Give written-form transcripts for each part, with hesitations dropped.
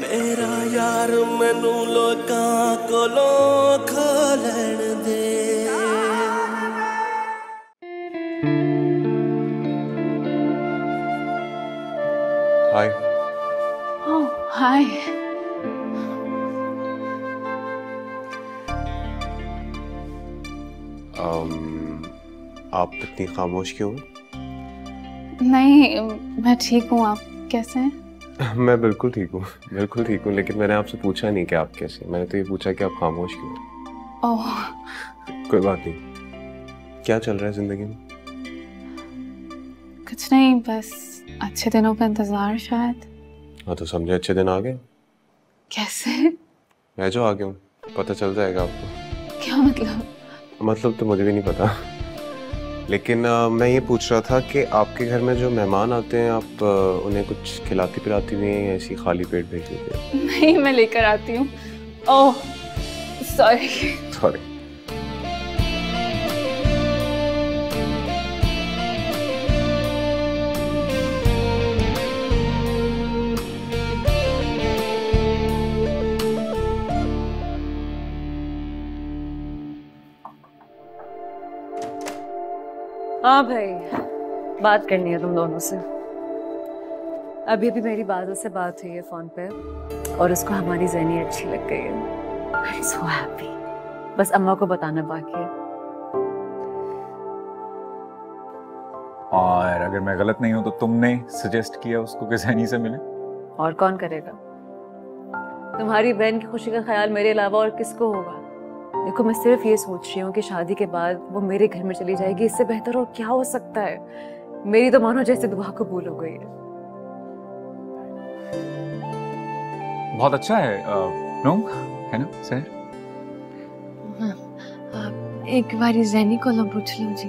मेरा यार मैनू लोकां कोलों खा लैण दे। हाय। ओह हाय। आप इतनी खामोश क्यों? नहीं मैं ठीक हूँ, आप कैसे हैं? मैं बिल्कुल ठीक हूँ, बिल्कुल ठीक हूँ, लेकिन मैंने आपसे पूछा नहीं कि आप कैसे। मैंने तो ये पूछा कि आप खामोश क्यों हैं। ओह कोई बात नहीं। क्या चल रहा है जिंदगी में? कुछ नहीं, बस अच्छे दिनों का इंतजार शायद। हाँ तो समझे अच्छे दिन आ गए। कैसे? मैं जो आ गया हूँ, पता चल जाएगा आपको। क्या मतलब? मतलब तो मुझे भी नहीं पता, लेकिन मैं ये पूछ रहा था कि आपके घर में जो मेहमान आते हैं, आप उन्हें कुछ खिलाती पिलाती हुई हैं या ऐसी खाली पेट भेज देते हैं? नहीं मैं लेकर आती हूँ। Oh sorry. सॉरी। हाँ भाई, बात करनी है तुम दोनों से। अभी अभी मेरी बादल से बात हुई है फोन पे और उसको हमारी ज़ैनी अच्छी लग गई है। आई एम सो हैप्पी। बस अम्मा को बताना बाकी है। और अगर मैं गलत नहीं हूं तो तुमने सजेस्ट किया उसको कि ज़ैनी से मिले। और कौन करेगा? तुम्हारी बहन की खुशी का ख्याल मेरे अलावा और किसको होगा? देखो मैं सिर्फ ये सोच रही हूँ कि शादी के बाद वो मेरे घर में चली जाएगी, इससे बेहतर और क्या हो सकता है। मेरी तो मानो जैसे दुआ कबूल हो गई है। बहुत अच्छा है नो है ना सर? एक बारी ज़ैनी को ना पूछ लो जी।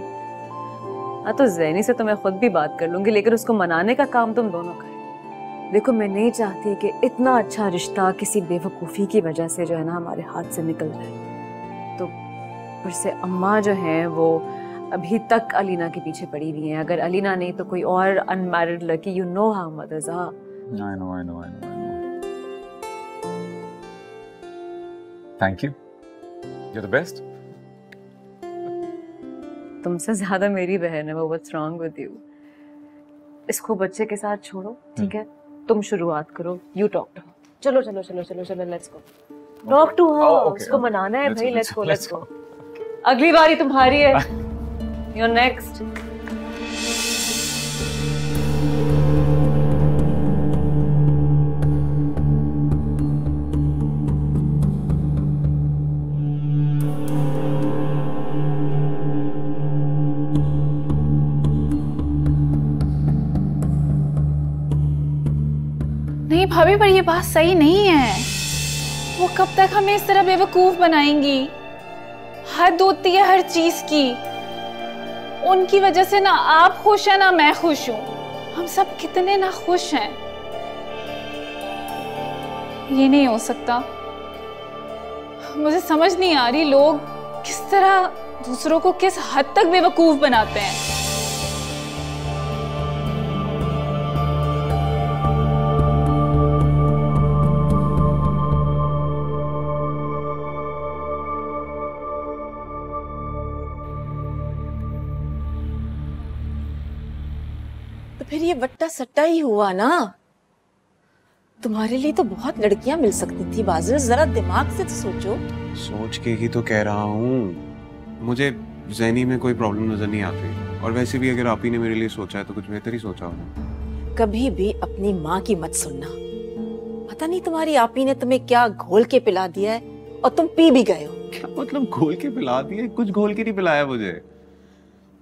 हाँ तो ज़ैनी से तो मैं खुद भी बात कर लूंगी, लेकिन उसको मनाने का काम तुम दोनों का है। देखो मैं नहीं चाहती कि इतना अच्छा रिश्ता किसी बेवकूफ़ी की वजह से जो है ना हमारे हाथ से निकल जाए। तो फिर से अम्मा जो है वो अभी तक अलीना के पीछे पड़ी हुई हैं। अगर अलीना नहीं तो कोई और अनमैरिड लड़की, you know how mothers are. I know. Thank you. You're the best. तुमसे ज्यादा मेरी बहन है वो। What's wrong with you? इसको बच्चे के साथ छोड़ो, ठीक है? तुम शुरुआत करो। You talk to her. चलो चलो चलो चलो चलो, let's go talk to her. उसको मनाना है भाई। Let's go. अगली बारी तुम्हारी है। You next. नहीं भाभी, पर ये बात सही नहीं है। वो कब तक हमें इस तरह बेवकूफ बनाएंगी? हद होती है हर चीज की। उनकी वजह से ना आप खुश हैं ना मैं खुश हूं। हम सब कितने ना खुश हैं। ये नहीं हो सकता। मुझे समझ नहीं आ रही लोग किस तरह दूसरों को किस हद तक बेवकूफ बनाते हैं। तो फिर ये वट्टा सट्टा ही हुआ ना। तुम्हारे लिए तो बहुत लड़कियां मिल सकती थी बाज़िल, जरा दिमाग से तो सोचो। सोच के ही तो कह रहा हूँ। मुझे ज़ैनी में कोई प्रॉब्लम नजर नहीं आती, और वैसे भी अगर आप ही ने मेरे लिए सोचा है तो कुछ बेहतर ही सोचा होगा। कभी भी अपनी माँ की मत सुनना। पता नहीं तुम्हारी आपी ने तुम्हें क्या घोल के पिला दिया है और तुम पी भी गए हो। क्या मतलब घोल के पिला दिया? कुछ घोल के नहीं पिलाया मुझे।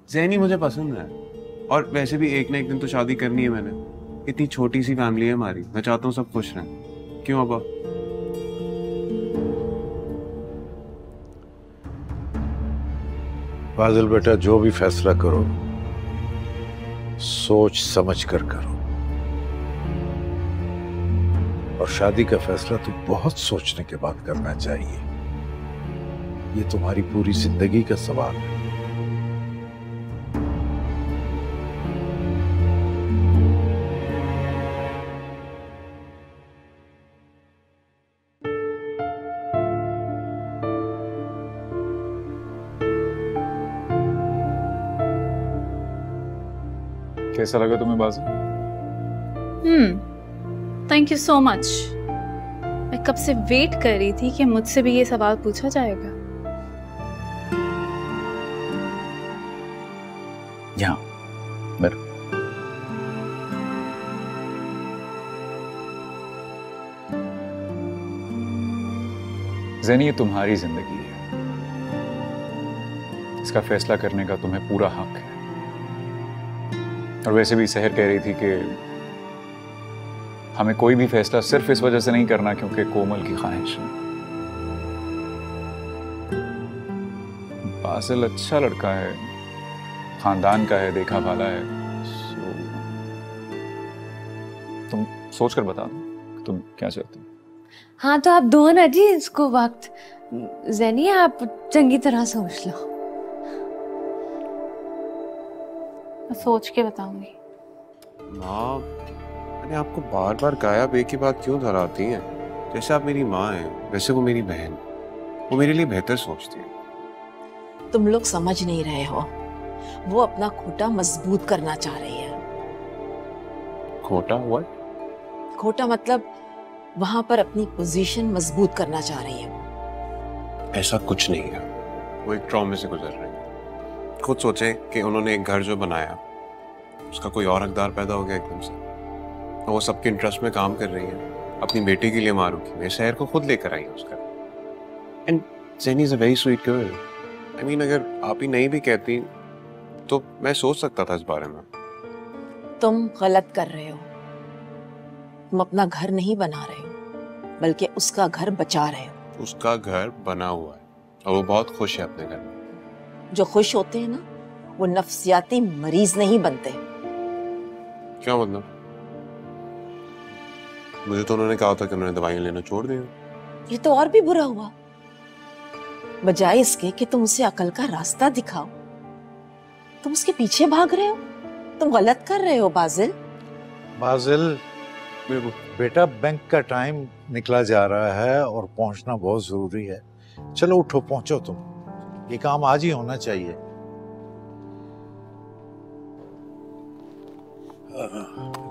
ज़ैनी मुझे पसंद है, और वैसे भी एक ना एक दिन तो शादी करनी है मैंने। इतनी छोटी सी फैमिली है हमारी, मैं चाहता हूँ सब खुश रहें। क्यों अब्बा? फाजिल बेटा, जो भी फैसला करो सोच समझ कर करो, और शादी का फैसला तो बहुत सोचने के बाद करना चाहिए। ये तुम्हारी पूरी जिंदगी का सवाल है। कैसा लगा तुम्हें Bazil? Thank you so much. मैं कब से वेट कर रही थी कि मुझसे भी ये सवाल पूछा जाएगा। यहाँ बैठो। ज़ैनी, ये तुम्हारी जिंदगी है, इसका फैसला करने का तुम्हें पूरा हक है। और वैसे भी सहर कह रही थी कि हमें कोई भी फैसला सिर्फ इस वजह से नहीं करना क्योंकि कोमल की ख्वाहिश है। बाज़िल अच्छा लड़का है, खानदान का है, देखा भाला है। तुम सोच कर बता दो कि तुम क्या चाहती हो। हाँ तो आप दो ना जी इसको वक्त। ज़ैनी आप चंगी तरह सोच लो। मैं सोच के बताऊंगी। माँ, मैंने आपको बार बार गायब एक ही बात क्यों दोहराती हैं? जैसे आप मेरी माँ हैं, वैसे वो मेरी बहन। वो मेरे लिए बेहतर सोचती है। तुम लोग समझ नहीं रहे हो, वो अपना खोटा मजबूत करना चाह रही है। खोटा व्हाट? खोटा मतलब वहां पर अपनी पोजीशन मजबूत करना चाह रही है। ऐसा कुछ नहीं है। वो एक ट्रॉमे से गुजर रही है। खुद सोचे कि उन्होंने एक घर जो बनाया उसका कोई और हकदार पैदा हो गया एकदम से, और वो सबके इंटरेस्ट में काम कर रही है। अपनी बेटी के लिए माँ रुकी, मैं शहर को खुद लेकर आई हूँ उसका। And Zaini is a very sweet girl. I mean, अगर आप ही नहीं भी कहती तो मैं सोच सकता था इस बारे में। तुम गलत कर रहे हो। तुम अपना घर नहीं बना रहे हो, बल्कि उसका घर बचा रहे हो। उसका घर बना हुआ है और वो बहुत खुश है अपने घर में। जो खुश होते हैं ना, वो नफ्सियाती मरीज नहीं बनते। क्या मतलब? मुझे तो उन्होंने कहा था कि उन्होंने दवाइयां लेना छोड़ दिया। ये तो और भी बुरा हुआ। बजाय इसके कि तुम उसे अकल का रास्ता दिखाओ, तुम उसके पीछे भाग रहे हो। तुम गलत कर रहे हो बाज़िल। बाज़िल बेटा, बैंक का टाइम निकला जा रहा है और पहुंचना बहुत जरूरी है। चलो उठो, पहुंचो तुम। ये काम आज ही होना चाहिए।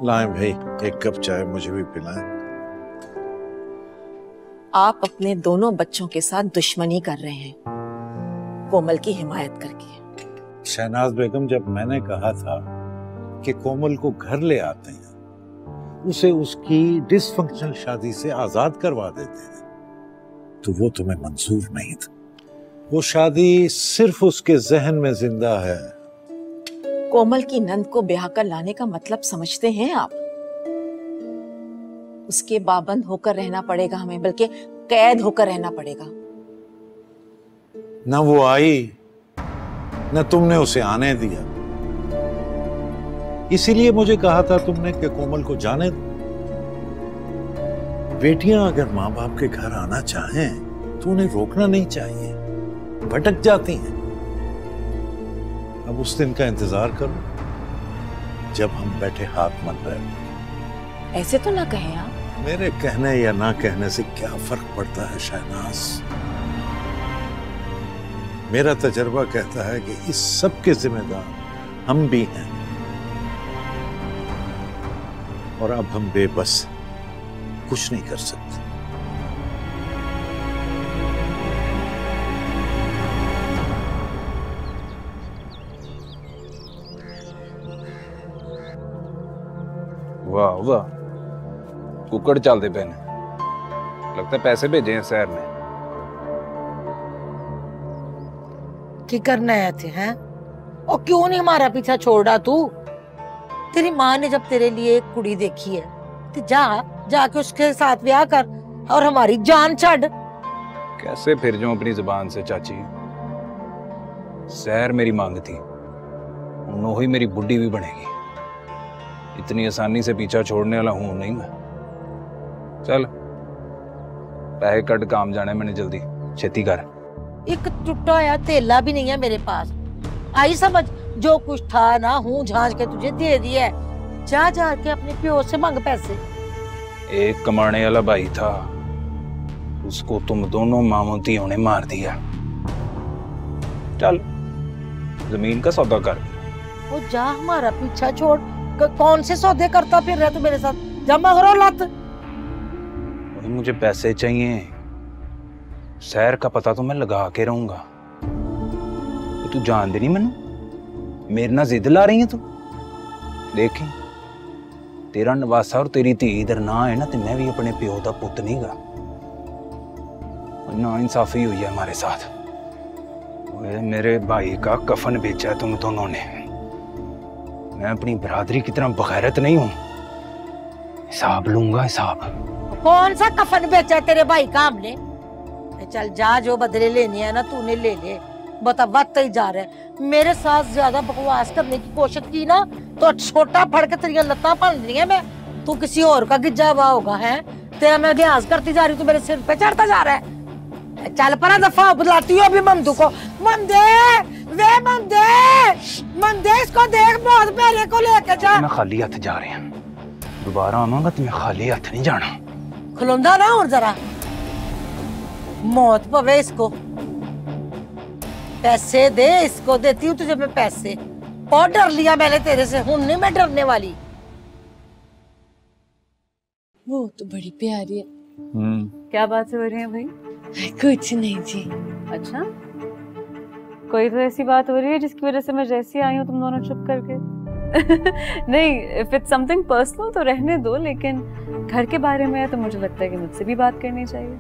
लाएं भाई, एक कप चाय मुझे भी पिलाएं। आप अपने दोनों बच्चों के साथ दुश्मनी कर रहे हैं, कोमल की हिमायत करके। शहनाज बेगम, जब मैंने कहा था कि कोमल को घर ले आते हैं, उसे उसकी डिसफंक्शनल शादी से आजाद करवा देते हैं, तो वो तुम्हें मंजूर नहीं था। वो शादी सिर्फ उसके जहन में जिंदा है। कोमल की नंद को ब्याह कर लाने का मतलब समझते हैं आप? उसके पाबंद होकर रहना पड़ेगा हमें, बल्कि कैद होकर रहना पड़ेगा। न वो आई, न तुमने उसे आने दिया। इसीलिए मुझे कहा था तुमने कि कोमल को जाने दो। बेटियां अगर माँ बाप के घर आना चाहें तो उन्हें रोकना नहीं चाहिए, भटक जाती हैं। अब उस दिन का इंतजार करो जब हम बैठे हाथ मल रहे हैं। ऐसे तो ना कहें आप। मेरे कहने या ना कहने से क्या फर्क पड़ता है शहनाज? मेरा तजर्बा कहता है कि इस सब के जिम्मेदार हम भी हैं, और अब हम बेबस कुछ नहीं कर सकते। वाह वाह, कुकड़ चलते पे ने। लगता है पैसे भेजे हैं शहर ने। की करना है थे हैं? और क्यों नहीं हमारा पीछा छोड़ रहा तू? तेरी माँ ने जब तेरे लिए एक कुड़ी देखी है तो जाके उसके साथ ब्याह कर और हमारी जान छड़। कैसे फिर जाऊं अपनी जुबान से चाची? शहर मेरी मांग थी, वही मेरी बुड्ढी भी बनेगी। इतनी आसानी से पीछा छोड़ने वाला हूं नहीं मैं। चल पैसे कट, काम जाना है मैंने, जल्दी छेती कर। एक टूटा हुआ तेला भी नहीं है मेरे पास। आई समझ, जो कुछ था ना हूं झांझ के तुझे दे दिया है। जा के अपने प्यो से मांग पैसे। एक कमाने वाला भाई था, उसको तुम दोनों मामूतियों ने मार दिया। चल जमीन का सौदा कर। वो जा, हमारा पीछा छोड़, कौन से सौदे करता फिर रहे तू मेरे साथ? जमा करो लत। मुझे पैसे चाहिए, शहर का पता तो मैं लगा के रहूंगा। तू जानती नहीं मैनू, मेरे ना जिद ला रही है तू। देखी तेरा नवासा और तेरी धी इधर ना है ना, तो मैं भी अपने प्यो का पुत नहीं गा। ना इंसाफी हुई है हमारे साथ। मेरे भाई का कफन बेचा है तुम दोनों ने। मैं अपनी बरादरी की तरह बगैरत नहीं हूं। हिसाब लूंगा, हिसाब। कौन सा कफन बेचा तेरे भाई का हमने? चल जा, जो बदले लेने हैं ना तूने ले ले। बता वक्त ही जा रहा है। मेरे साथ ज्यादा बकवास करने की कोशिश की ना तो छोटा फड़ के तेरी लत्ता भन रही है मैं। तू किसी और का गिज्जा हुआ होगा है। तेरा मैं लिहाज करती जा रही हूँ, तू मेरे सिर पे चढ़ता जा रहा है। चल पर दफा बुलाती हूँ अभी मंदू को। मंदे वे मंदे, मंदे इसको देख, बहुत पहले को लेके जा। मैं खाली हाथ जा रहे हैं, दोबारा आवांगा तो मैं खाली हाथ नहीं जाना। खुलंदा ना और जरा, मौत पवे इसको। पैसे दे, इसको देती हूँ तुझे मैं पैसे। बहुत डर लिया मैंने तेरे से, हूं नहीं मैं डरने वाली। वो तो बड़ी प्यारी है। क्या बात हो रही है भाई? कुछ नहीं जी। अच्छा, कोई तो ऐसी बात हो रही है जिसकी वजह से मैं जैसी आई हूँ तुम दोनों चुप करके। नहीं, इफ इट्स समथिंग पर्सनल तो रहने दो, लेकिन घर के बारे में है तो मुझे लगता है कि मुझसे भी बात करनी चाहिए।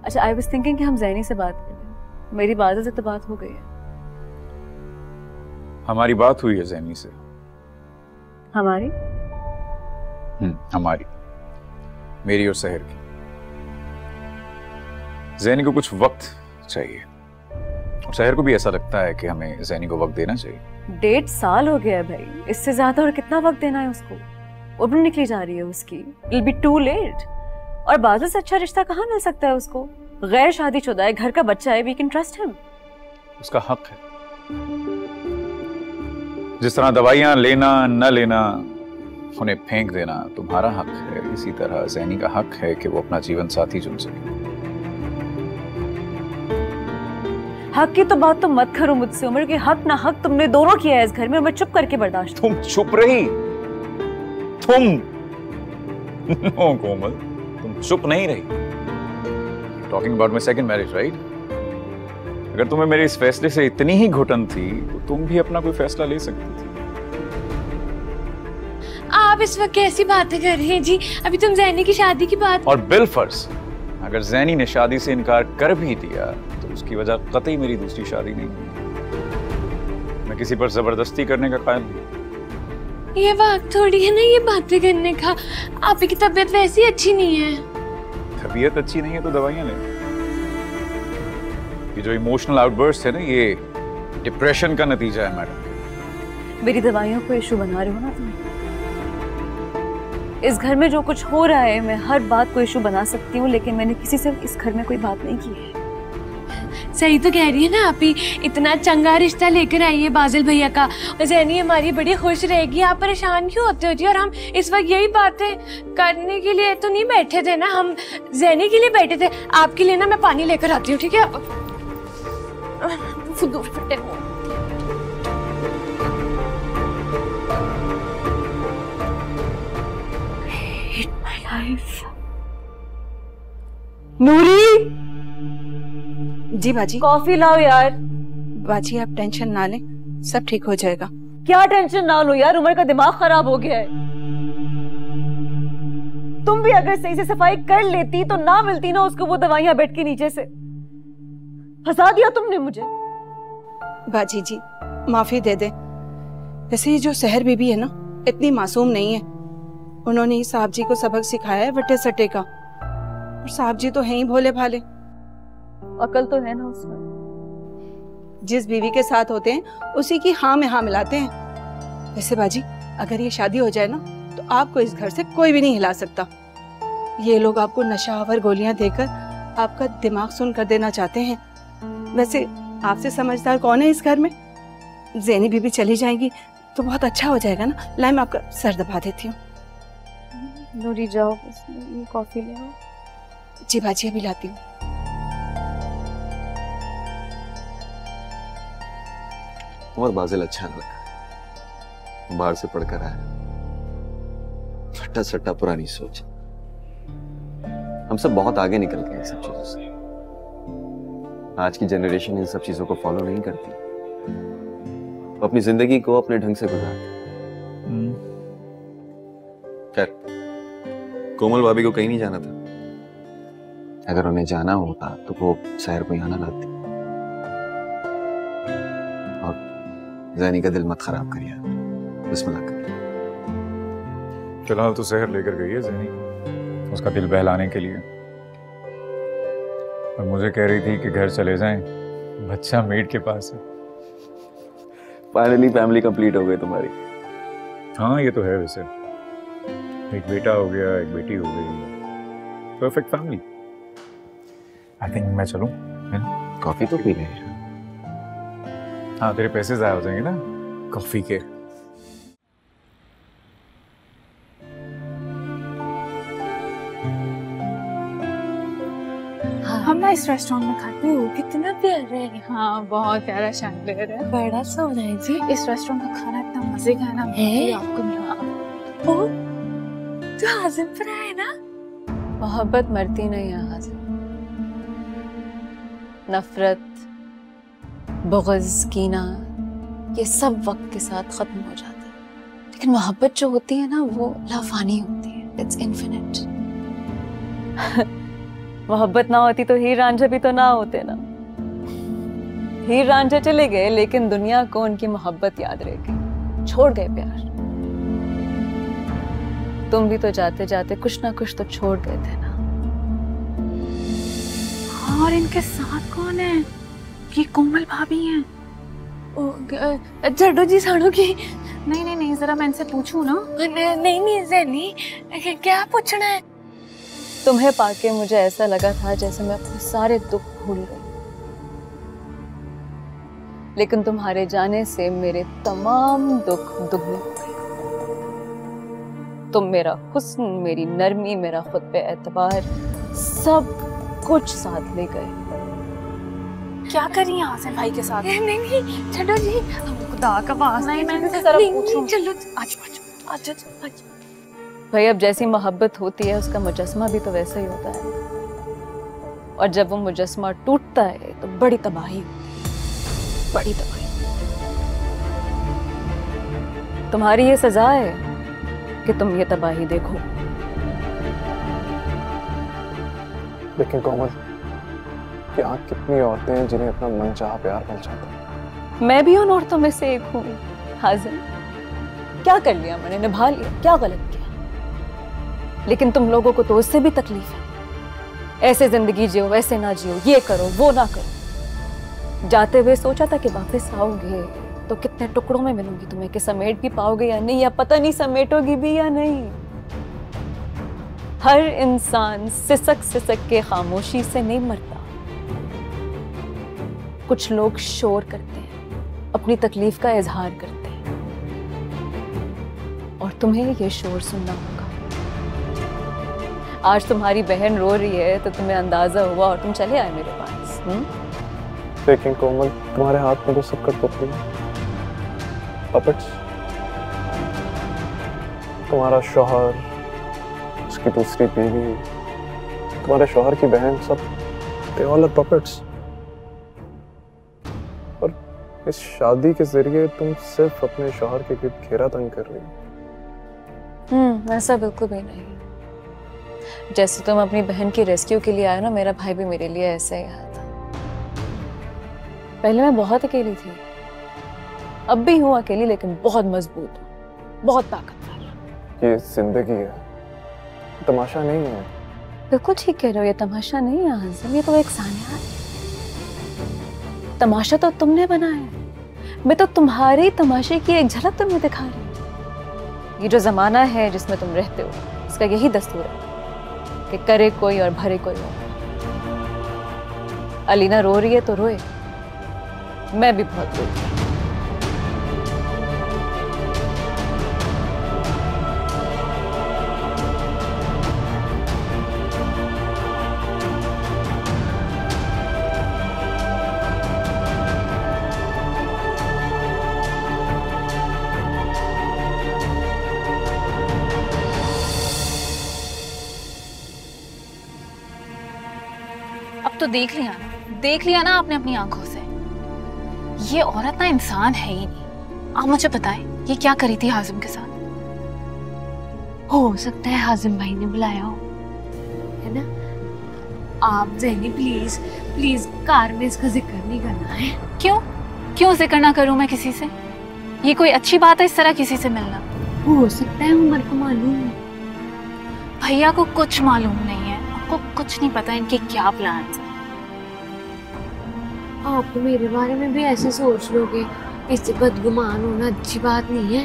अच्छा, आई वाज थिंकिंग कि हम ज़ैनी से बात करें। मेरी बादल से तो बात हो गई है। हमारी बात हुई है ज़ैनी से। हमारी? हमारी, मेरी और सहर की। ज़ैनी को कुछ वक्त चाहिए और सहर को भी ऐसा लगता है कि हमें ज़ैनी को वक्त देना चाहिए। 1.5 साल हो गया है भाई, इससे ज्यादा और कितना वक्त देना है उसको? उम्र निकली जा रही है उसकी। It'll be too late। और बादल से अच्छा रिश्ता कहाँ मिल सकता है उसको? गैर शादीशुदा है, घर का बच्चा है, we can trust him। उसका हक है। जिस तरह दवाइयां लेना न लेना, उन्हें फेंक देना तुम्हारा हक है, इसी तरह ज़ैनी का हक है कि वो अपना जीवन साथी चुन सके। हक की तो बात तो मत करो मुझसे उमर, कि हक ना हक तुमने दोनों किया है इस घर में, और मैं चुप करके बर्दाश्त। तुम चुप रही? तुम नो कोमल, तुम चुप नहीं रही। Talking about my second marriage, right? अगर तुम्हें मेरे इस फैसले से इतनी ही घुटन थी तो तुम भी अपना कोई फैसला ले सकती थी। आप इस वक्त कैसी बातें कर रहे हैं जी? अभी तुम ज़ैनी की शादी की बात। और बिलफर्ज अगर ज़ैनी ने शादी से इनकार कर भी दिया तो उसकी वजह कतई मेरी दूसरी शादी नहीं हुई। मैं किसी पर जबरदस्ती करने का कायल नहीं। ये वक्त थोड़ी है ना ये बातें करने का। आपकी तबीयत वैसी अच्छी नहीं है। तबीयत अच्छी नहीं है तो दवाइयां ले। ये जो इमोशनल आउटबर्स्ट है ना, ये डिप्रेशन का नतीजा है मैडम। मेरी दवाइयों को इशू बना रहे हो ना तुम। इस घर में जो कुछ हो रहा है, मैं हर बात को इशू बना सकती हूँ, लेकिन मैंने किसी से इस घर में कोई बात नहीं की है। सही तो कह रही है ना आप ही। इतना चंगा रिश्ता लेकर आई है बाजिल भैया का, और ज़ैनी हमारी बड़ी खुश रहेगी। आप परेशान क्यों होते हो जी? और हम इस वक्त यही बातें करने के लिए तो नहीं बैठे थे ना, हम ज़ैनी के लिए बैठे थे। आपके लिए ना मैं पानी लेकर आती हूँ, ठीक है? दूर फटे हो। नूरी! जी बाजी। कॉफी लाओ यार। बाजी आप टेंशन ना लें, सब ठीक हो जाएगा। क्या टेंशन ना लो यार, उमर का दिमाग खराब हो गया है। तुम भी अगर सही से सफाई कर लेती तो ना मिलती ना उसको वो दवाइयां बेड के नीचे से। फंसा दिया तुमने मुझे। बाजी जी माफी दे दे। वैसे ये जो सहर बीबी है ना, इतनी मासूम नहीं है। उन्होंने ही साहब जी को सबक सिखाया है वट्टे सट्टे का, और साहब जी तो हैं ही भोले भाले। अकल तो है ना उसमें। जिस बीवी के साथ होते हैं उसी की हाँ में हाँ मिलाते हैं। वैसे बाजी अगर ये शादी हो जाए ना तो आपको इस घर से कोई भी नहीं हिला सकता। ये लोग आपको नशावर गोलियां देकर आपका दिमाग सुन कर देना चाहते हैं। वैसे आपसे समझदार कौन है इस घर में? ज़ैनी बीबी चली जाएगी तो बहुत अच्छा हो जाएगा ना। लाई मैं आपका सर दबा देती हूँ। नूरी जाओ, कॉफी ले आओ। जी बाजी अभी लाती हूँ। और बाजिल अच्छा लगा। बाहर से पढ़कर आया, फटा सट्टा पुरानी सोच। हम सब बहुत आगे निकल गए इन सब चीजों से। आज की जनरेशन इन सब चीजों को फॉलो नहीं करती, वो अपनी जिंदगी को अपने ढंग से गुजारती। खैर, कोमल भाभी को कहीं नहीं जाना था। अगर उन्हें जाना होता तो वो शहर को यहाँ ना लाती। और ज़ैनी का दिल मत खराब करिए, बिस्मिल्लाह करिए। फिलहाल तो शहर लेकर गई है ज़ैनी उसका दिल बहलाने के लिए, और मुझे कह रही थी कि घर चले जाएं, बच्चा मेड के पास है। फाइनली फैमिली कंप्लीट हो गई तुम्हारी। हाँ ये तो है, वैसे एक बेटा हो गया, एक बेटी हो गई, परफेक्ट फैमिली। आई थिंक मैं चलूं? कॉफी तो पी ले। हाँ तेरे पैसे ज़ाया हो जाएंगे ना कॉफी के। हम ना इस रेस्टोरेंट में खाते हैं। कितना प्यारा है। हाँ बहुत प्यारा, शानदार है, बड़ा सोना है जी। इस रेस्टोरेंट का खाना इतना मजे का है ना, आपको नहीं। ओ, तो हाजिम पर आए ना। मोहब्बत मरती नहीं है हाजिम। नफरत, बुग़्ज़, कीना, ये सब वक्त के साथ खत्म हो जाता है, लेकिन मोहब्बत जो होती है ना वो लाफानी होती है। It's infinite. मोहब्बत ना होती तो हीर रांझा भी तो ना होते ना। हीर रांझा चले गए, लेकिन दुनिया को उनकी मोहब्बत याद रह गई। छोड़ गए प्यार। तुम भी तो जाते जाते कुछ ना कुछ तो छोड़ गए थे ना। और इनके साथ कौन है? ये कोमल भाभी हैं। जड्डू जी साड़ू की। नहीं नहीं नहीं, जरा मैं इनसे पूछूं ना। नहीं नहीं ज़ैनी, क्या पूछना है? तुम्हें पाके मुझे ऐसा लगा था जैसे मैं अपने सारे दुख भूल गई, लेकिन तुम्हारे जाने से मेरे तमाम दुख दुगने हो गए। तुम मेरा हुस्न, मेरी नरमी, मेरा खुद पे एतबार, सब कुछ साथ ले गए। क्या कर रही हैं हासिम भाई के साथ? नहीं नहीं छड्डो जी, खुदा का वास्ता। नहीं मैं इनसे जरा पूछूं। चलो आज भाई अब जैसी मोहब्बत होती है उसका मुजस्मा भी तो वैसा ही होता है, और जब वो मुजस्मा टूटता है तो बड़ी तबाही होती है, बड़ी तबाही। तुम्हारी ये सजा है कि तुम ये तबाही देखो। लेकिन कोमल, यहाँ कितनी औरतें हैं जिन्हें अपना मनचाहा प्यार मिल जाता है। मैं भी उन औरतों में से एक हूँ हाजिम। क्या कर लिया मैंने? निभा लिया। क्या गलत किया? लेकिन तुम लोगों को तो उससे भी तकलीफ है। ऐसे जिंदगी जियो, वैसे ना जियो, ये करो वो ना करो। जाते हुए सोचा था कि वापस आओगे तो कितने टुकड़ों में मिलूंगी तुम्हें, कि समेट भी पाओगे या नहीं, या पता नहीं समेटोगी भी या नहीं। हर इंसान सिसक सिसक के खामोशी से नहीं मरता। कुछ लोग शोर करते हैं, अपनी तकलीफ का इजहार करते हैं, और तुम्हें ये शोर सुनना होगा। आज तुम्हारी बहन रो रही है तो तुम्हें अंदाजा हुआ और तुम चले आए मेरे पास। लेकिन कोमल, तुम्हारे हाथ में तो सब कठपुतली है, पपेट्स। तुम्हारा शौहर, उसकी दूसरी बीवी, तुम्हारे शौहर की बहन, सब they all are puppets। और इस शादी के जरिए तुम सिर्फ अपने शौहर के गिर्द घेरा तंग कर रही हो। ऐसा बिल्कुल भी नहीं। जैसे तुम अपनी बहन की रेस्क्यू के लिए आए ना, मेरा भाई भी मेरे लिए ऐसा ही आया था। पहले मैं बहुत अकेली थी, अब भी हूँ अकेली, लेकिन बहुत मजबूत हूँ, बहुत ताकतवर। ये जिंदगी है, तमाशा नहीं है। बिल्कुल ठीक कह रहे हो, ये तमाशा नहीं है हाजिम, ये तो एक सानिया है। तमाशा तो तुमने बनाया है, मैं तो तुम्हारे तमाशे की एक झलक तुम्हें दिखा रही हूँ। ये जो जमाना है जिसमें तुम रहते हो, इसका यही दस्तूर है कि करे कोई और भरे कोई और। अलीना रो रही है तो रोए, मैं भी बहुत रोती हूँ। अब तो देख लिया ना आपने अपनी आंखों से। ये औरत ना इंसान है ही नहीं। आप मुझे बताएं ये क्या करी थी हाजिम के साथ? हो सकता है हाजिम भाई ने बुलाया हो, है ना? आप ज़ैनी प्लीज प्लीज कार में इसका जिक्र नहीं करना है। क्यों जिक्र ना करूं मैं किसी से? ये कोई अच्छी बात है इस तरह किसी से मिलना? हो सकता है उमर को मालूम है। भैया को कुछ मालूम नहीं है, आपको कुछ नहीं पता इनके क्या प्लान है। आप तो मेरे बारे में भी ऐसे सोच लोगे, इससे बदगुमान होना अच्छी बात नहीं है।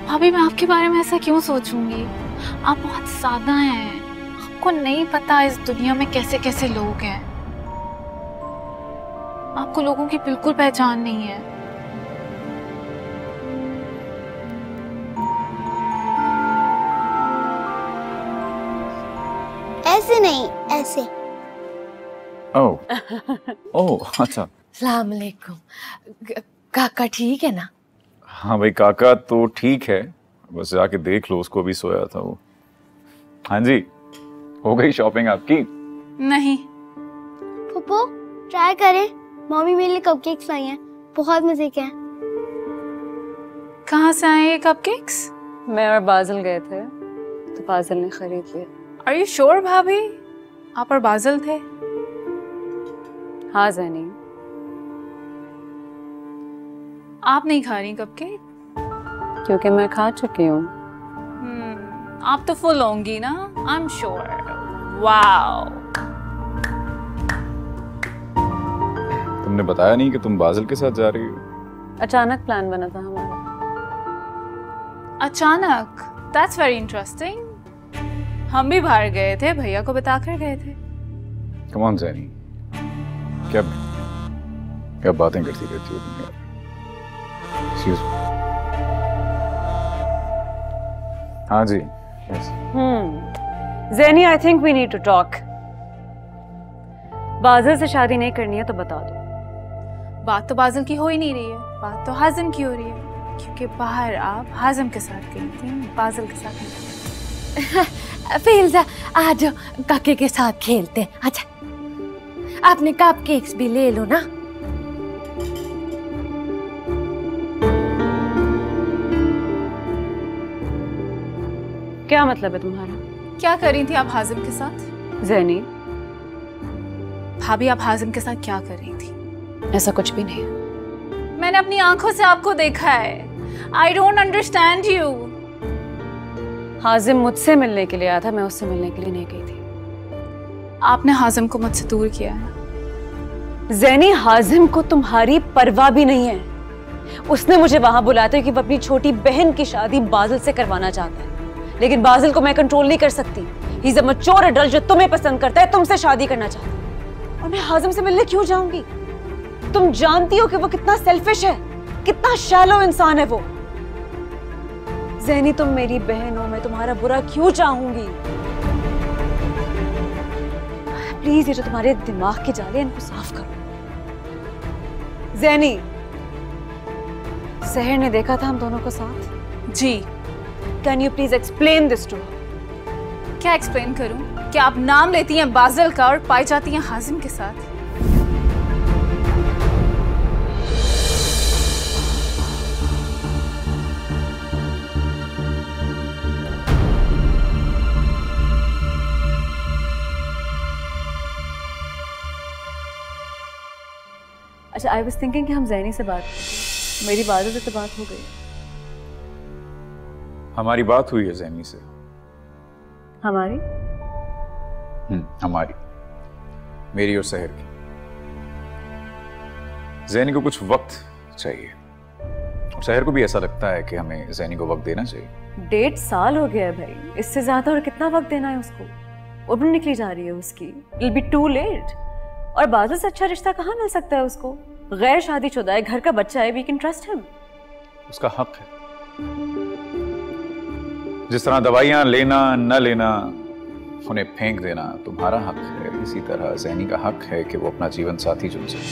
भाभी मैं आपके बारे में ऐसा क्यों सोचूंगी? आप बहुत सादा हैं, आपको नहीं पता इस दुनिया में कैसे कैसे लोग हैं। आपको लोगों की बिल्कुल पहचान नहीं है। ऐसे नहीं, ऐसे। ओह अच्छा। अस्सलाम वालेकुम। काका ठीक है ना? हाँ भाई काका तो ठीक है, बस जाके देख लो, उसको भी सोया था वो। हाँ जी, हो गई शॉपिंग आपकी? नहीं। फूफो ट्राई करें, मम्मी मेरे लिए कपकेक्स लाई हैं, बहुत मजे के हैं। कहाँ से आए ये कपकेक्स? मैं और बादल गए थे तो बादल ने खरीद लिया। Are you sure भाभी? आप और बादल थे? हाँ ज़ैनी। आप नहीं खा रही कपकेक? क्योंकि मैं खा चुकी हूँ। आप तो फुल होंगी ना? I'm sure. वाओ। तुमने बताया नहीं कि तुम बादल के साथ जा रही हो? अचानक प्लान बना था हमारा। अचानक? That's very interesting. हम भी बाहर गए थे, भैया को बताकर गए थे। Come on ज़ैनी, क्या बातें करती रहती हो तुम यार? Excuse me. हाँ जी। Yes. Zaini, I think we need to talk. बादल से शादी नहीं करनी है तो बता दो। बात तो बादल की हो ही नहीं रही है, बात तो हाजिम की हो रही है, क्योंकि बाहर आप हाजिम के साथ गई थी, बादल के साथ नहीं। फिल्जा आ जाओ, काके के साथ खेलते हैं। अच्छा आपने कपकेक्स भी ले लो ना। क्या मतलब है तुम्हारा? क्या कर रही थी आप हाजिम के साथ? ज़ैनी भाभी आप हाजिम के साथ क्या कर रही थी? ऐसा कुछ भी नहीं है। मैंने अपनी आंखों से आपको देखा है। I don't understand you. हाजिम मुझसे मिलने के लिए आया था, मैं उससे मिलने के लिए नहीं गई थी। आपने हाजिम को मुझसे दूर किया है। ज़ैनी, हाजिम को तुम्हारी परवाह भी नहीं है। उसने मुझे वहां बुलाया था कि वो अपनी छोटी बहन की शादी बादल से करवाना चाहता है, लेकिन बादल को मैं कंट्रोल नहीं कर सकती। He is a mature adult जो तुम्हें पसंद करता है, तुमसे शादी करना चाहता है, और मैं हाजिम से मिलने क्यों जाऊंगी? तुम जानती हो कि वो कितना सेल्फिश है, कितना शैलो इंसान है वो। ज़ैनी, तुम मेरी बहन हो, मैं तुम्हारा बुरा क्यों चाहूंगी? प्लीज ये जो तुम्हारे दिमाग के जाले इनको साफ करो। ज़ैनी, सहर ने देखा था हम दोनों को साथ? जी। Can you please explain this to? क्या एक्सप्लेन करूं? क्या आप नाम लेती हैं बादल का और पाई जाती हैं हाजिम के साथ? अच्छा, आई वाज थिंकिंग कि हम ज़ैनी से बात, मेरी बादल से तो बात हो गई। हमारी बात हुई है ज़ैनी से। हमारी? हमारी, मेरी और सहर की। ज़ैनी को कुछ वक्त चाहिए, और सहर को भी ऐसा लगता है कि हमें ज़ैनी को वक्त देना चाहिए। 1.5 साल हो गया है भाई, इससे ज्यादा और कितना वक्त देना है उसको? उम्र निकली जा रही है उसकी, it'll be too late। और बादल से अच्छा रिश्ता कहाँ मिल सकता है उसको? गैर शादीशुदा है, घर का बच्चा है, we can trust him। उसका हक है। जिस तरह दवाइयां लेना न लेना, उन्हें फेंक देना तुम्हारा हक है, इसी तरह ज़ैनी का हक है कि वो अपना जीवन साथी चुन सके।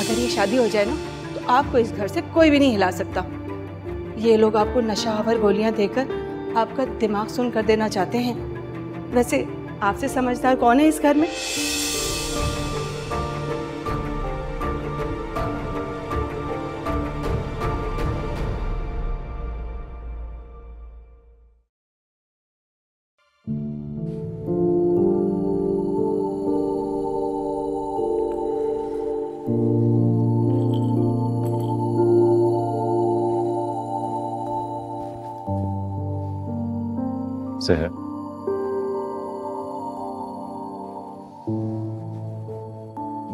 अगर ये शादी हो जाए ना तो आपको इस घर से कोई भी नहीं हिला सकता। ये लोग आपको नशावर गोलियां देकर आपका दिमाग सुन कर देना चाहते हैं। वैसे आपसे समझदार कौन है इस घर में? सेहर,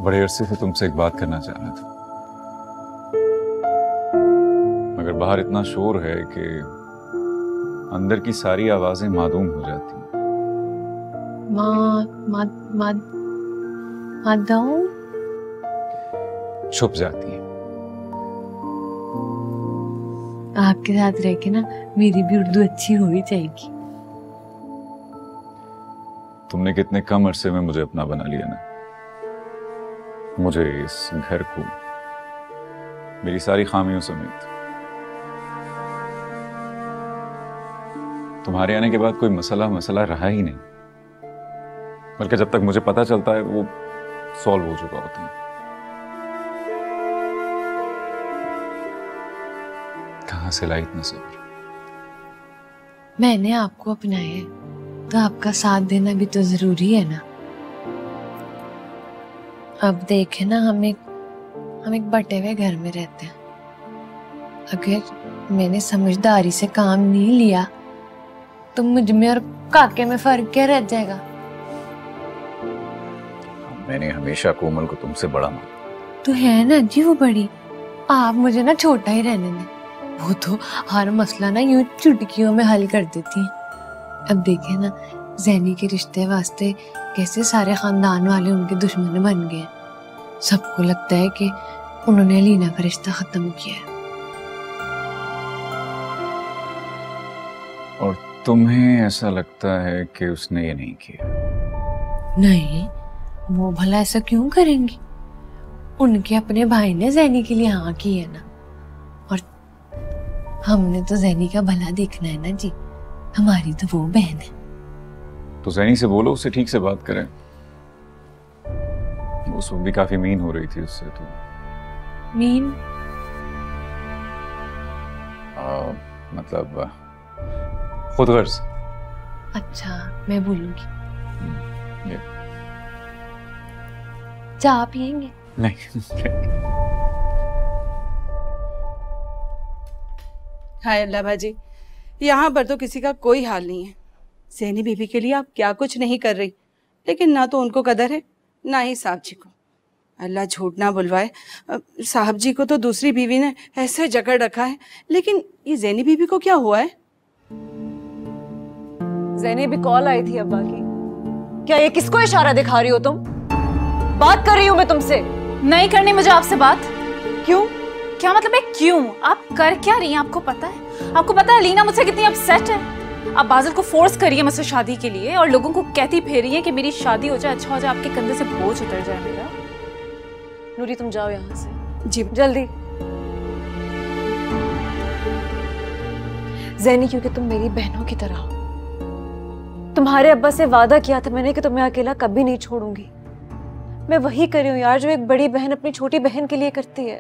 बड़े अरसे से तुमसे एक बात करना चाह रहा था, मगर बाहर इतना शोर है कि अंदर की सारी आवाजें मादूम हो जाती हैं। मादूम? छुप जाती हैं। आपके साथ रह के ना मेरी भी उर्दू अच्छी हो ही जाएगी। तुमने कितने कम अरसे में मुझे अपना बना लिया ना। मुझे, इस घर को, मेरी सारी खामियों समेत। तुम्हारे आने के बाद कोई मसला रहा ही नहीं, बल्कि जब तक मुझे पता चलता है वो सॉल्व हो चुका होता है। कहां से लाई इतना सब्र? मैंने आपको अपनाया है तो आपका साथ देना भी तो जरूरी है ना। अब देखे ना, हम एक बटे हुए घर में रहते हैं। अगर मैंने समझदारी से काम नहीं लिया तो मुझ में और काके में फर्क क्या रह जाएगा? मैंने हमेशा कोमल को तुमसे बड़ा माना। तो है ना जी वो बड़ी, आप मुझे ना छोटा ही रहने दें। वो तो हर मसला ना यूं चुटकियों में हल कर देती है। अब देखे ना, ज़ैनी के रिश्ते वास्ते कैसे सारे खानदान वाले उनके दुश्मन बन गए। सबको लगता है कि उन्होंने अलीना का रिश्ता खत्म किया है। और तुम्हें ऐसा लगता है कि उसने ये नहीं किया? नहीं, वो भला ऐसा क्यों करेंगी? उनके अपने भाई ने ज़ैनी के लिए हाँ की है ना, और हमने तो ज़ैनी का भला देखना है ना जी। हमारी तो वो बहन है। तो ज़ैनी से बोलो, उससे ठीक से बात करें। उस वक्त भी काफी मीन हो रही थी उससे। तो मीन मतलब खुदगर्ज। अच्छा, मैं बोलूंगी। ये चाय पियेंगे? नहीं। हाय अल्लाह भाजी, यहाँ पर तो किसी का कोई हाल नहीं है। ज़ैनी बीबी के लिए आप क्या कुछ नहीं कर रही, लेकिन ना तो उनको कदर है ना ही साहब जी को। अल्लाह झूठ ना बुलवाए, साहब जी को तो दूसरी बीवी ने ऐसे जकड़ रखा है, लेकिन ये ज़ैनी बीबी को क्या हुआ है? ज़ैनी भी कॉल आई थी अब्बा की। क्या ये किसको इशारा दिखा रही हो तुम? बात कर रही हूँ मैं तुमसे। नहीं करनी मुझे आपसे बात। क्यों? क्या मतलब है क्यों? आप कर क्या रही हैं? आपको पता है? आपको पता है अलीना मुझसे कितनी अपसेट है? आप बादल को फोर्स करिए मुझसे शादी के लिए, और लोगों को कहती फिर रही है कि मेरी शादी हो जाए, अच्छा हो जाए, आपके कंधे से बोझ उतर जाए मेरा। नूरी तुम जाओ यहाँ से जी जल्दी। ज़ैनी, क्योंकि तुम मेरी बहनों की तरह हो। तुम्हारे अब्बा से वादा किया था मैंने कि तुम्हें अकेला कभी नहीं छोड़ूंगी। मैं वही कर रही हूँ यार, जो एक बड़ी बहन अपनी छोटी बहन के लिए करती है।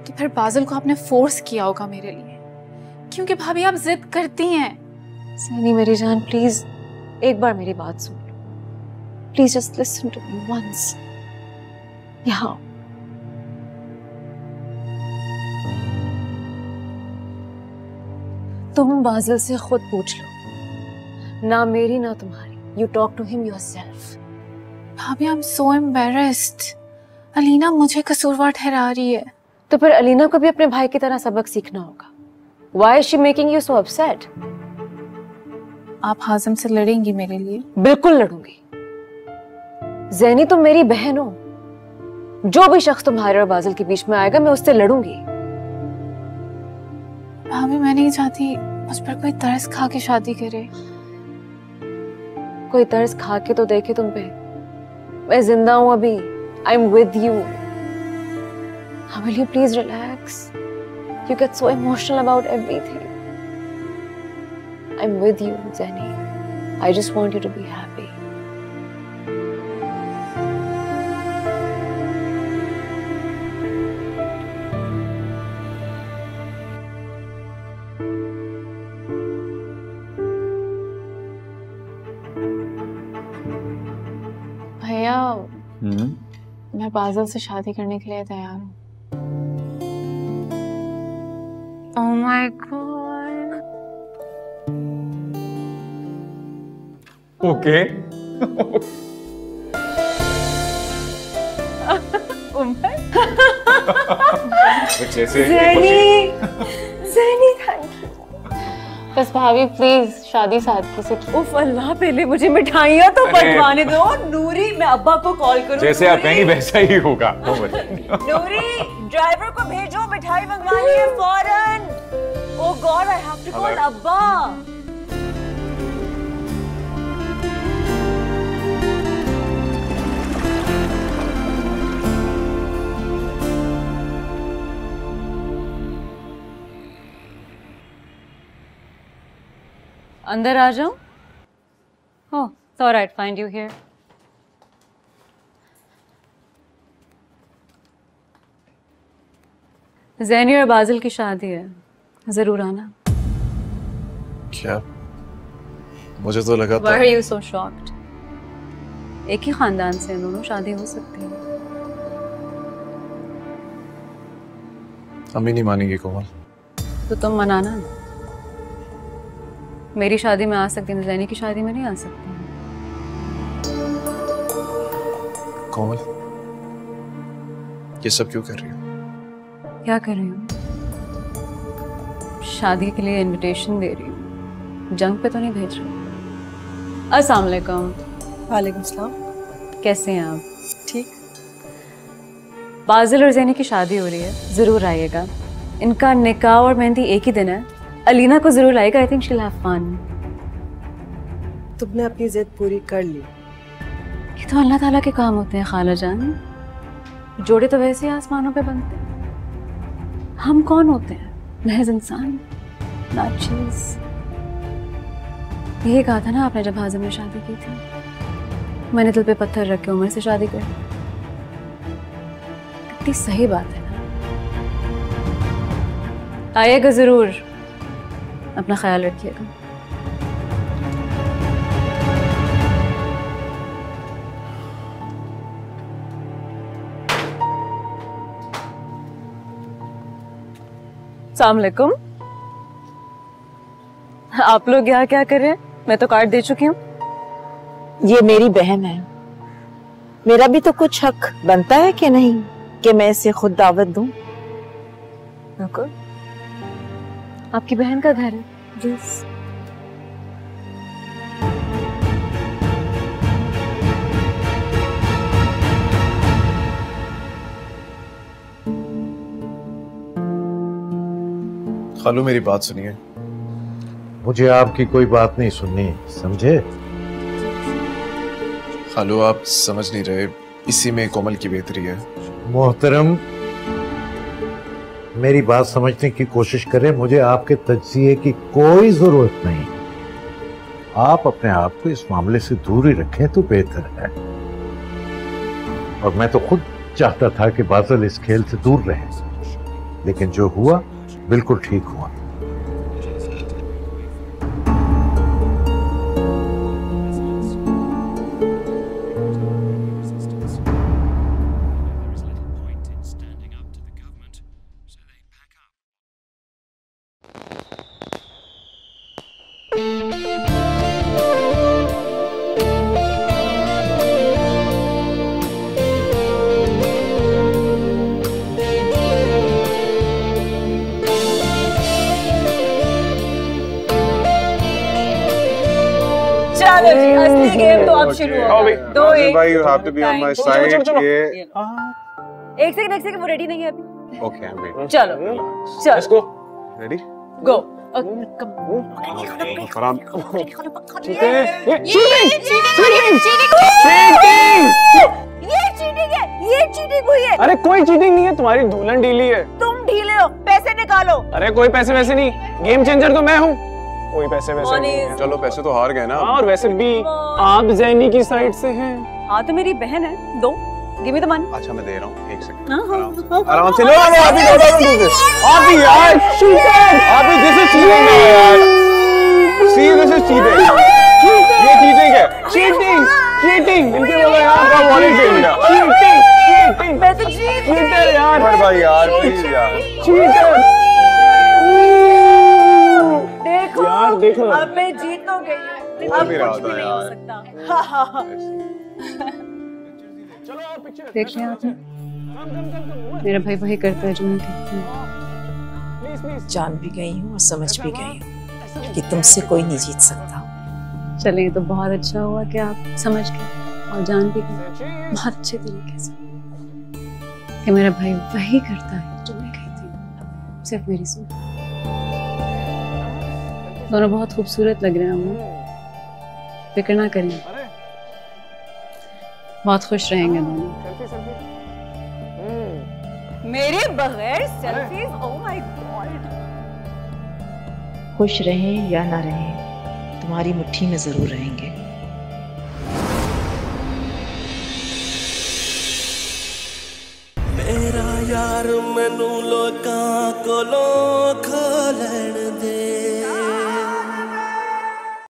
तो फिर बादल को आपने फोर्स किया होगा मेरे लिए, क्योंकि भाभी आप जिद करती हैं। ज़ैनी मेरी जान, प्लीज एक बार मेरी बात सुन लो। Please just listen to me once. यहाँ तुम बादल से खुद पूछ लो, ना मेरी ना तुम्हारी। You talk to him yourself. भाभी I am so embarrassed. Alina मुझे कसूरवार ठहरा रही है। तो फिर अलीना को भी अपने भाई की तरह सबक सीखना होगा। Why is she making you so upset? आप हाजिम से लड़ेंगी मेरे लिए? बिल्कुल लड़ूंगी। ज़ैनी तुम मेरी बहन हो। जो भी शख्स तुम्हारे और बादल के बीच में आएगा मैं उससे लड़ूंगी। भाभी मैं नहीं चाहती मुझ पर कोई तरस खा के शादी करे। कोई तरस खा के तो देखे तुम पे। मैं जिंदा हूं अभी। I am with you. Will you please relax? You get so emotional about everything. I'm with you, Zenny. I just want you to be happy. भैया मैं बादल से शादी करने के लिए तैयार हूँ। Oh my God. Okay. Zaini thank you. बस भाभी प्लीज शादी सादगी से की। उफ अल्लाह, पहले मुझे मिठाइयाँ तो बंटवाने दो। नूरी, मैं अब्बा को कॉल करूँ? जैसे आप कहेंगी वैसा ही होगा। नूरी, ड्राइवर को भेजो, मिठाई मंगवानी है फौरन। Oh God, I have to call अब्बा। अंदर आ जाऊं? Oh, thought I'd find you here. ज़ैनी और बाजिल की शादी है, जरूर आना। क्या? मुझे तो लगा था। Why are you so shocked? एक ही खानदान से दोनों शादी हो सकती है। अम्मी नहीं मानेंगी कोमल। तो तुम मनाना ना। मेरी शादी में आ सकती है, ज़ैनी की शादी में नहीं आ सकती। कोमल, ये सब क्यों कर रही हो? क्या कर रही हूँ? शादी के लिए इनविटेशन दे रही हूँ, जंग पे तो नहीं भेज रही। अस्सलाम वालेकुम। वालेकुम सलाम। कैसे हैं आप? ठीक। बाजिल और ज़ैनी की शादी हो रही है, जरूर आइएगा। इनका निकाह और मेहंदी एक ही दिन है। अलीना को जरूर लाएगा। I think she will have fun. तुमने अपनी जिद पूरी कर ली। ये तो अल्लाह ताला के काम होते हैं खाला जान। जोड़े तो वैसे ही आसमानों पे बनते हैं। हम कौन होते हैं? महज इंसान, नाचीज। यही कहा था ना आपने जब हाजिम ने शादी की थी। मैंने दिल पे पत्थर रख के उम्र से शादी कर ली। कितनी सही बात है ना। आइएगा जरूर, अपना ख्याल रखिएगा। अस्सलाम वालेकुम। आप लोग यहाँ क्या कर रहे हैं? मैं तो कार्ड दे चुकी हूँ। ये मेरी बहन है, मेरा भी तो कुछ हक बनता है कि नहीं कि मैं इसे खुद दावत दूं? बिल्कुल, आपकी बहन का घर है। यस। खालू मेरी बात सुनिए। मुझे आपकी कोई बात नहीं सुननी, समझे? खालू आप समझ नहीं रहे, इसी में कोमल की बेहतरी है। मोहतरम, मेरी बात समझने की कोशिश करें। मुझे आपके तज्जिए की कोई जरूरत नहीं। आप अपने आप को इस मामले से दूर ही रखें तो बेहतर है। और मैं तो खुद चाहता था कि बादल इस खेल से दूर रहे, लेकिन जो हुआ बिल्कुल ठीक हुआ। असली गेम तो अब शुरू होगा। दो एक भाई, you have to be on my side। ये एक सेकंड, वो रेडी नहीं है अभी। okay, I'm ready। चलो Let's go। Ready? गो। फराम। ये चीटिंग हुई है। अरे कोई चीटिंग नहीं है, तुम्हारी धुलन ढीली है। तुम ढीले हो, पैसे निकालो। अरे कोई पैसे वैसे नहीं, गेम चेंजर तो मैं हूँ। कोई पैसे वैसे नहीं है। चलो पैसे तो हार गए ना। और वैसे भी आप जैनी की साइड से हैं। हाँ तो मेरी बहन है, दो गिव मी द मनी। अच्छा मैं दे रहा हूँ, एक सेकंड हाँ आराम से। नो नो अभी डोंट डू दिस। अभी यार चीटिंग, अभी दिस इज चीटिंग यार। सी दिस इज चीटिंग, ये चीटिंग है। चीटिंग चीटिंग इनके बोलो यार, आपका वॉलेट दे दिया। चीटिंग चीटिंग, मैं तो चीटर यार। पर भाई यार प्लीज यार, चीटर। देखो यार देखो, अब मैं जीत तो गई हूँ, अब कुछ भी नहीं हो सकता। देख लिया आपने, मेरा भाई वही करता है जो मैं कहती हूँ। जान भी गई हूँ और समझ भी गई हूँ कि तुमसे कोई नहीं जीत सकता। चलिए तो बहुत अच्छा हुआ कि आप समझ गए और जान भी गए बहुत अच्छे तरीके से कि मेरा भाई वही करता है जो मैं कहती हूँ, सिर्फ मेरी सुन। दोनों बहुत खूबसूरत लग रहे हैं हम, फिक्र ना करें, बहुत खुश रहेंगे दोनों। मेरे बगैर सेल्फीज, ओह माय गॉड। खुश रहें या ना रहें, तुम्हारी मुट्ठी में जरूर रहेंगे। मेरा यार मैनू लोकां कोलों